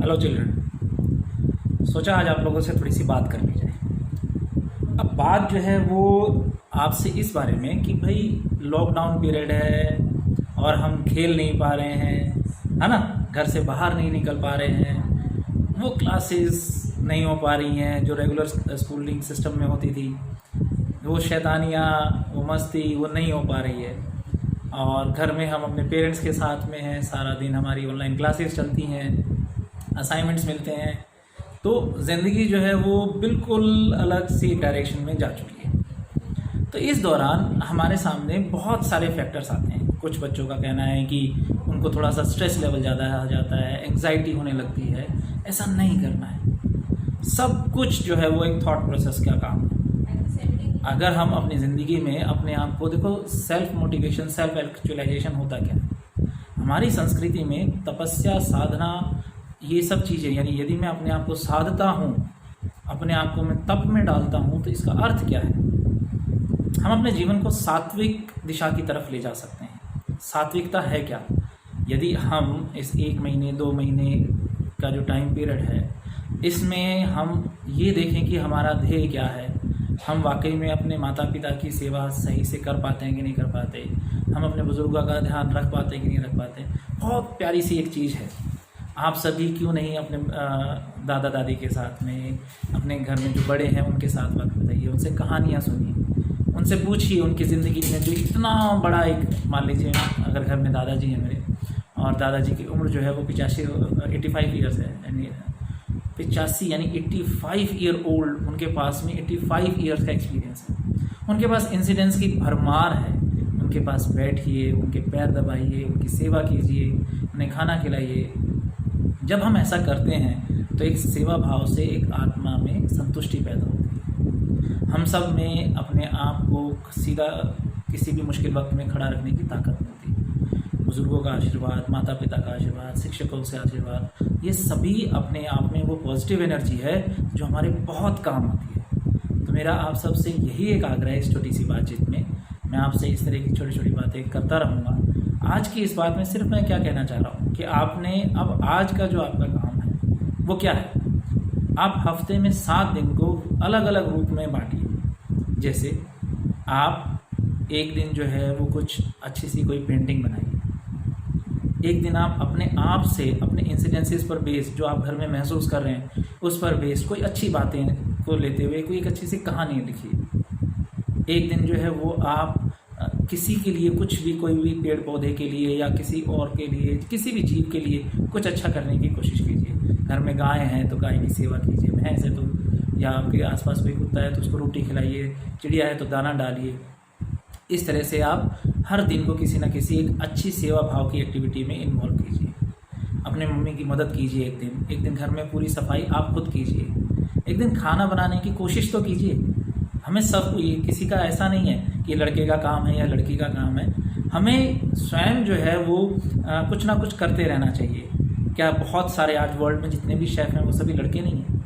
Hello children, सोचा आज आप लोगों से थोड़ी सी बात कर ली जाए। अब बात जो है वो आपसे इस बारे में कि भाई लॉकडाउन पीरियड है और हम खेल नहीं पा रहे हैं, है ना, घर से बाहर नहीं निकल पा रहे हैं, वो क्लासेस नहीं हो पा रही हैं जो रेगुलर स्कूलिंग सिस्टम में होती थी, वो शैतानियाँ, वो मस्ती वो नहीं हो पा रही है। और घर में हम अपने पेरेंट्स के साथ में हैं, सारा दिन हमारी ऑनलाइन क्लासेस चलती हैं, असाइनमेंट्स मिलते हैं, तो ज़िंदगी जो है वो बिल्कुल अलग सी डायरेक्शन में जा चुकी है। तो इस दौरान हमारे सामने बहुत सारे फैक्टर्स आते हैं। कुछ बच्चों का कहना है कि उनको थोड़ा सा स्ट्रेस लेवल ज़्यादा आ जाता है, एंग्जाइटी होने लगती है। ऐसा नहीं करना है। सब कुछ जो है वो एक थॉट प्रोसेस का काम है। अगर हम अपनी ज़िंदगी में अपने आप को देखो, सेल्फ मोटिवेशन, सेल्फ एक्चुअलाइजेशन होता क्या है। हमारी संस्कृति में तपस्या, साधना, ये सब चीज़ें, यानी यदि मैं अपने आप को साधता हूँ, अपने आप को मैं तप में डालता हूँ, तो इसका अर्थ क्या है। हम अपने जीवन को सात्विक दिशा की तरफ ले जा सकते हैं। सात्विकता है क्या? यदि हम इस 1 महीने 2 महीने का जो टाइम पीरियड है, इसमें हम ये देखें कि हमारा ध्येय क्या है, हम वाकई में अपने माता पिता की सेवा सही से कर पाते हैं कि नहीं कर पाते, हम अपने बुज़ुर्गों का ध्यान रख पाते हैं कि नहीं रख पाते। बहुत प्यारी सी एक चीज़ है। आप सभी क्यों नहीं अपने दादा दादी के साथ में, अपने घर में जो बड़े हैं उनके साथ वक्त बिताइए, उनसे कहानियाँ सुनिए, उनसे पूछिए उनकी ज़िंदगी में जो इतना बड़ा एक, मान लीजिए अगर घर में दादाजी हैं मेरे, और दादाजी की उम्र जो है वो 85 ईयर्स है, यानी 85 यानी 85 ईयर ओल्ड, उनके पास में 85 ईयर्स का एक्सपीरियंस है। उनके पास इंसिडेंट्स की भरमार है। उनके पास बैठिए, उनके पैर दबाइए, उनकी सेवा कीजिए, उन्हें खाना खिलाइए। जब हम ऐसा करते हैं तो एक सेवा भाव से एक आत्मा में संतुष्टि पैदा होती है। हम सब में अपने आप को सीधा किसी भी मुश्किल वक्त में खड़ा रखने की ताकत मिलती है। बुज़ुर्गों का आशीर्वाद, माता पिता का आशीर्वाद, शिक्षकों से आशीर्वाद, ये सभी अपने आप में वो पॉजिटिव एनर्जी है जो हमारे बहुत काम आती है। तो मेरा आप सब से यही एक आग्रह है, इस छोटी सी बातचीत में मैं आपसे इस तरह की छोटी छोटी बातें करता रहूँगा। आज की इस बात में सिर्फ मैं क्या कहना चाह रहा हूँ कि आपने अब आज का जो आपका काम है वो क्या है। आप हफ्ते में 7 दिन को अलग अलग रूप में बांटिए। जैसे आप एक दिन जो है वो कुछ अच्छी सी कोई पेंटिंग बनाइए। एक दिन आप अपने आप से, अपने इंसिडेंसेस पर बेस्ड, जो आप घर में महसूस कर रहे हैं उस पर बेस्ड कोई अच्छी बातें को लेते हुए कोई एक अच्छी सी कहानी लिखिए। एक दिन जो है वो आप किसी के लिए कुछ भी, कोई भी पेड़ पौधे के लिए या किसी और के लिए, किसी भी जीव के लिए कुछ अच्छा करने की कोशिश कीजिए। घर में गाय हैं तो गाय की सेवा कीजिए, भैंस है तो, या आपके आसपास कोई कुत्ता है तो उसको रोटी खिलाइए, चिड़िया है तो दाना डालिए। इस तरह से आप हर दिन को किसी न किसी एक अच्छी सेवा भाव की एक्टिविटी में इन्वॉल्व कीजिए। अपने मम्मी की मदद कीजिए। एक दिन घर में पूरी सफाई आप खुद कीजिए। एक दिन खाना बनाने की कोशिश तो कीजिए। हमें सब, ये किसी का ऐसा नहीं है कि लड़के का काम है या लड़की का काम है। हमें स्वयं जो है वो कुछ ना कुछ करते रहना चाहिए। क्या बहुत सारे आज वर्ल्ड में जितने भी शेफ़ हैं वो सभी लड़के नहीं हैं?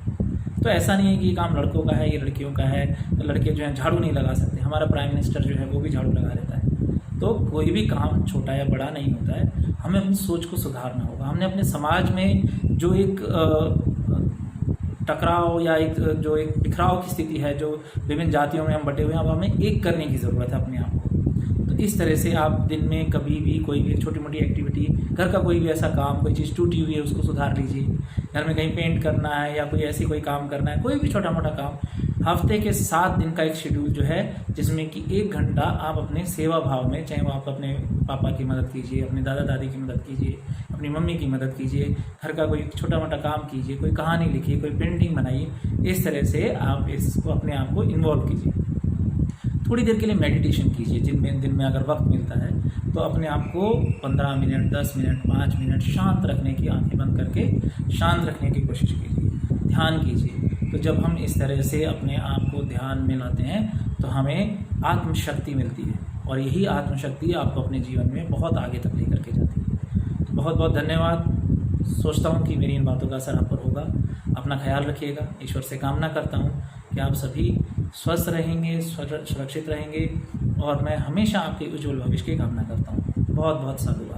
तो ऐसा नहीं है कि ये काम लड़कों का है, ये लड़कियों का है, तो लड़के जो हैं झाड़ू नहीं लगा सकते। हमारा प्राइम मिनिस्टर जो है वो भी झाड़ू लगा लेता है। तो कोई भी काम छोटा या बड़ा नहीं होता है। हमें अपनी सोच को सुधारना होगा। हमने अपने समाज में जो एक टकराव या एक बिखराव की स्थिति है, जो विभिन्न जातियों में हम बटे हुए हैं, अब हमें एक करने की ज़रूरत है अपने आप को। तो इस तरह से आप दिन में कभी भी कोई भी छोटी मोटी एक्टिविटी, घर का कोई भी ऐसा काम, कोई चीज़ टूटी हुई है उसको सुधार लीजिए। घर में कहीं पेंट करना है या कोई ऐसी कोई काम करना है, कोई भी छोटा मोटा काम, हफ्ते के 7 दिन का एक शेड्यूल जो है, जिसमें कि 1 घंटा आप अपने सेवा भाव में, चाहे वो आप अपने पापा की मदद कीजिए, अपने दादा दादी की मदद कीजिए, अपनी मम्मी की मदद कीजिए, घर का कोई छोटा मोटा काम कीजिए, कोई कहानी लिखिए, कोई पेंटिंग बनाइए। इस तरह से आप इसको अपने आप को इन्वॉल्व कीजिए। थोड़ी देर के लिए मेडिटेशन कीजिए। दिन में अगर वक्त मिलता है तो अपने आप को 15 मिनट, 10 मिनट, 5 मिनट शांत रखने की, आंखें बंद करके शांत रखने की कोशिश कीजिए। ध्यान कीजिए। तो जब हम इस तरह से अपने आप को ध्यान में लाते हैं तो हमें आत्मशक्ति मिलती है, और यही आत्मशक्ति आपको अपने जीवन में बहुत आगे तक लेकर के जाती है। तो बहुत बहुत धन्यवाद। सोचता हूँ कि मेरी इन बातों का असर आप पर होगा। अपना ख्याल रखिएगा। ईश्वर से कामना करता हूँ कि आप सभी स्वस्थ रहेंगे, सुरक्षित रहेंगे, और मैं हमेशा आपके उज्जवल भविष्य की कामना करता हूँ। बहुत बहुत साधुवाद।